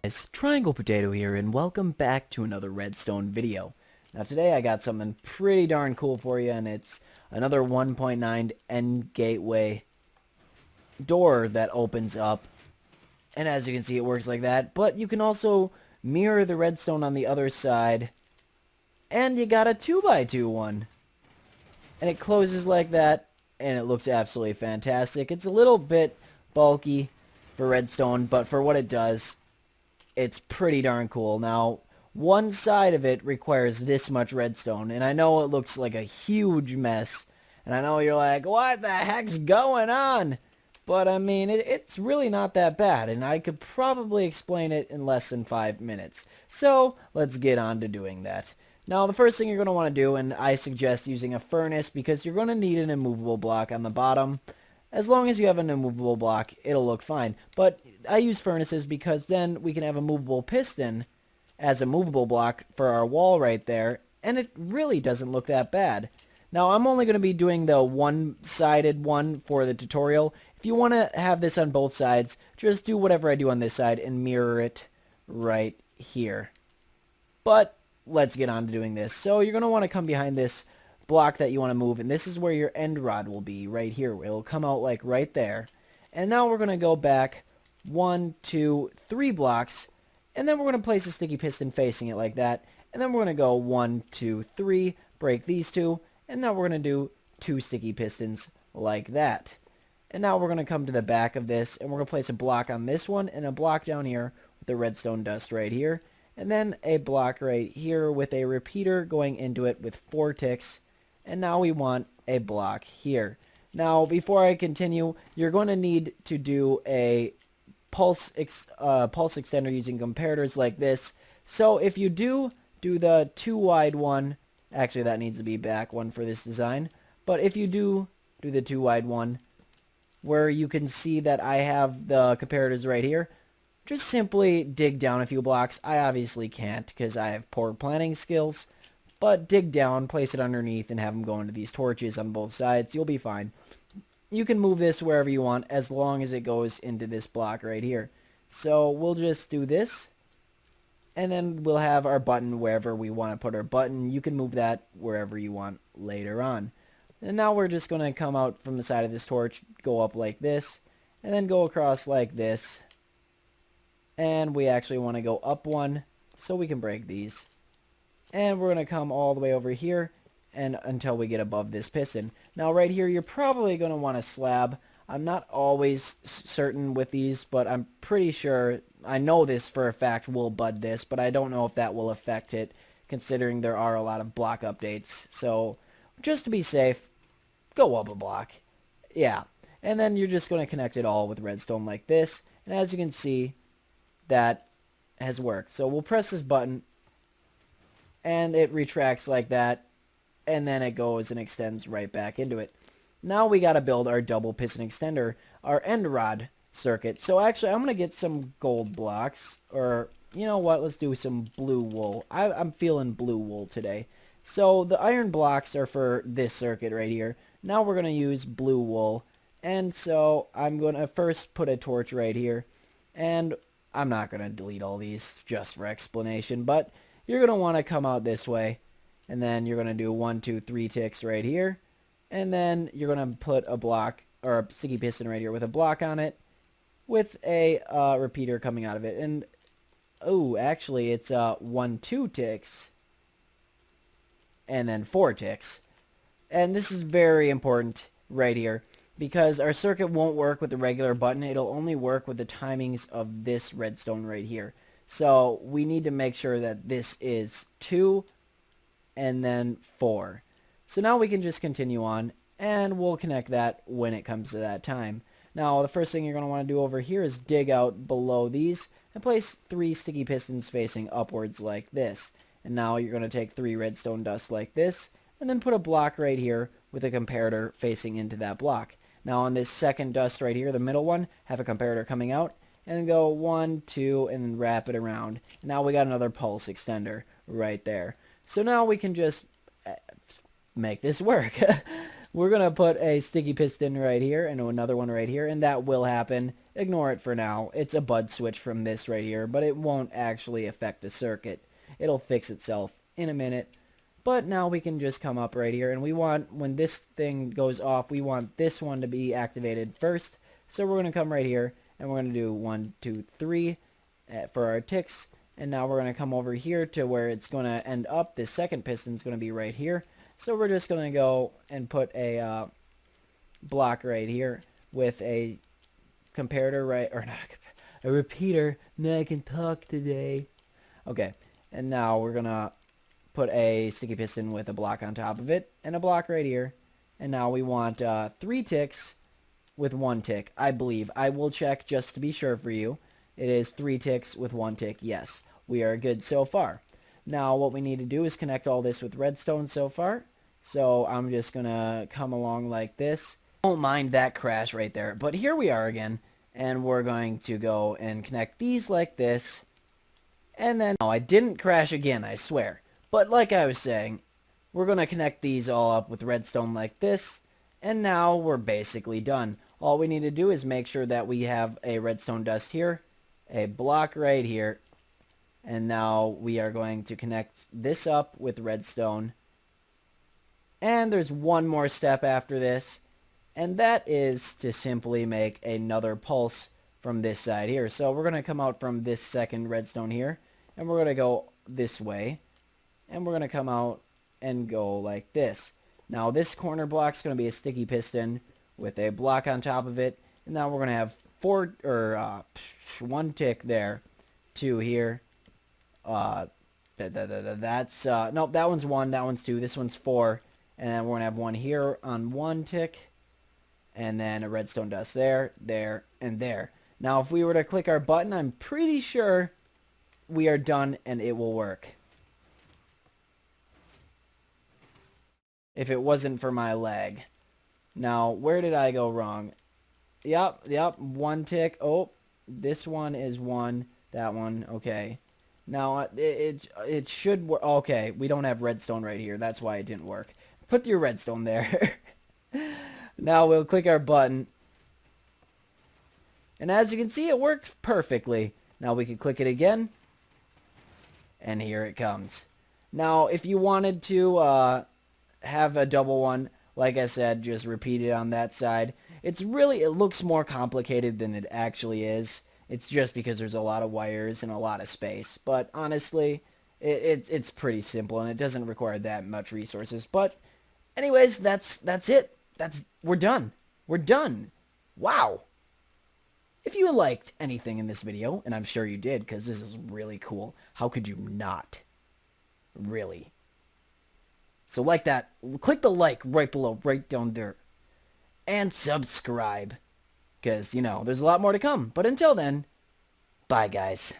guys, Triangle Potato here, and welcome back to another Redstone video. Now today I got something pretty darn cool for you, and it's another 1.9 end gateway door that opens up. And as you can see, it works like that, but you can also mirror the redstone on the other side, and you got a 2x2 one. And it closes like that, and it looks absolutely fantastic. It's a little bit bulky for redstone, but for what it does, it's pretty darn cool. Now, one side of it requires this much redstone, and I know it looks like a huge mess, and I know you're like, what the heck's going on? But I mean, it's really not that bad, and I could probably explain it in less than 5 minutes. So, let's get on to doing that. Now, the first thing you're going to want to do, and I suggest using a furnace, because you're going to need an immovable block on the bottom. As long as you have an immovable block, it'll look fine. But I use furnaces because then we can have a movable piston as a movable block for our wall right there, and it really doesn't look that bad. Now, I'm only going to be doing the one-sided one for the tutorial. If you want to have this on both sides, just do whatever I do on this side and mirror it right here. But let's get on to doing this. So you're going to want to come behind this block that you want to move, and this is where your end rod will be, right here. It'll come out like right there. And now we're going to go back 1, 2, 3 blocks, and then we're going to place a sticky piston facing it like that, and then we're going to go 1, 2, 3, break these two, and now we're going to do 2 sticky pistons like that. And now we're going to come to the back of this, and we're going to place a block on this one, and a block down here with the redstone dust right here, and then a block right here with a repeater going into it with 4 ticks. And now we want a block here. Now, before I continue, you're going to need to do a pulse extender using comparators like this. So if you do the 2 wide one, actually that needs to be back one for this design, but if you do the 2 wide one, where you can see that I have the comparators right here, just simply dig down a few blocks. I obviously can't because I have poor planning skills. But dig down, place it underneath, and have them go into these torches on both sides. You'll be fine. You can move this wherever you want as long as it goes into this block right here. So we'll just do this. And then we'll have our button wherever we want to put our button. You can move that wherever you want later on. And now we're just going to come out from the side of this torch, go up like this, and then go across like this. And we actually want to go up one so we can break these. And we're going to come all the way over here and until we get above this piston. Now right here, you're probably going to want a slab. I'm not always certain with these, but I'm pretty sure, I know this for a fact will bud this, but I don't know if that will affect it, considering there are a lot of block updates. So just to be safe, go up a block. Yeah. And then you're just going to connect it all with redstone like this. And as you can see, that has worked. So we'll press this button, and it retracts like that, and then it goes and extends right back into it. Now we got to build our double piston extender, our end rod circuit. So actually, I'm going to get some gold blocks, or you know what, let's do some blue wool. I'm feeling blue wool today. So the iron blocks are for this circuit right here. Now we're going to use blue wool, and so I'm going to first put a torch right here, and I'm not going to delete all these just for explanation, but you're going to want to come out this way, and then you're going to do 1, 2, 3 ticks right here, and then you're going to put a block, or a sticky piston right here with a block on it, with a repeater coming out of it, and, oh, actually, it's 1, 2 ticks, and then 4 ticks, and this is very important right here, because our circuit won't work with the regular button. It'll only work with the timings of this redstone right here. So we need to make sure that this is 2 and then 4. So now we can just continue on, and we'll connect that when it comes to that time. Now the first thing you're going to want to do over here is dig out below these and place 3 sticky pistons facing upwards like this. And now you're going to take 3 redstone dust like this, and then put a block right here with a comparator facing into that block. Now on this second dust right here, the middle one, have a comparator coming out, and go 1, 2, and then wrap it around. Now we got another pulse extender right there. So now we can just make this work. We're going to put a sticky piston right here and another one right here, and that will happen. Ignore it for now. It's a bud switch from this right here, but it won't actually affect the circuit. It'll fix itself in a minute. But now we can just come up right here, and we want, when this thing goes off, we want this one to be activated first. So we're going to come right here, and we're going to do 1, 2, 3 for our ticks. And now we're going to come over here to where it's going to end up. This second piston is going to be right here. So we're just going to go and put a block right here with a comparator right, or not a repeater. Now I can talk today. Okay, and now we're going to put a sticky piston with a block on top of it and a block right here. And now we want 3 ticks with 1 tick, I believe. I will check just to be sure for you. It is 3 ticks with 1 tick. Yes, we are good so far. Now what we need to do is connect all this with redstone so far. So I'm just going to come along like this. Don't mind that crash right there. But here we are again. And we're going to go and connect these like this. And then, no, I didn't crash again, I swear. But like I was saying, we're going to connect these all up with redstone like this. And now we're basically done. All we need to do is make sure that we have a redstone dust here, a block right here. And now we are going to connect this up with redstone. And there's one more step after this, and that is to simply make another pulse from this side here. So we're going to come out from this second redstone here, and we're going to go this way, and we're going to come out and go like this. Now this corner block is going to be a sticky piston with a block on top of it, and now we're going to have 1 tick there, 2 here. That's nope, that one's 1, that one's 2, this one's 4. And then we're going to have 1 here on 1 tick. And then a redstone dust there, there, and there. Now, if we were to click our button, I'm pretty sure we are done and it will work. If it wasn't for my lag. Now, where did I go wrong? Yep, 1 tick. Oh, this one is 1. That one, okay. Now, it should work. Okay, we don't have redstone right here. That's why it didn't work. Put your redstone there. Now we'll click our button. And as you can see, it worked perfectly. Now we can click it again. And here it comes. Now, if you wanted to have a double one, like I said, just repeat it on that side. It looks more complicated than it actually is. It's just because there's a lot of wires and a lot of space. But honestly, it's pretty simple and it doesn't require that much resources. But anyways, that's it. We're done. We're done. Wow. If you liked anything in this video, and I'm sure you did because this is really cool, how could you not? Really. So like that, click the like right below, right down there. And subscribe. Because, you know, there's a lot more to come. But until then, bye guys.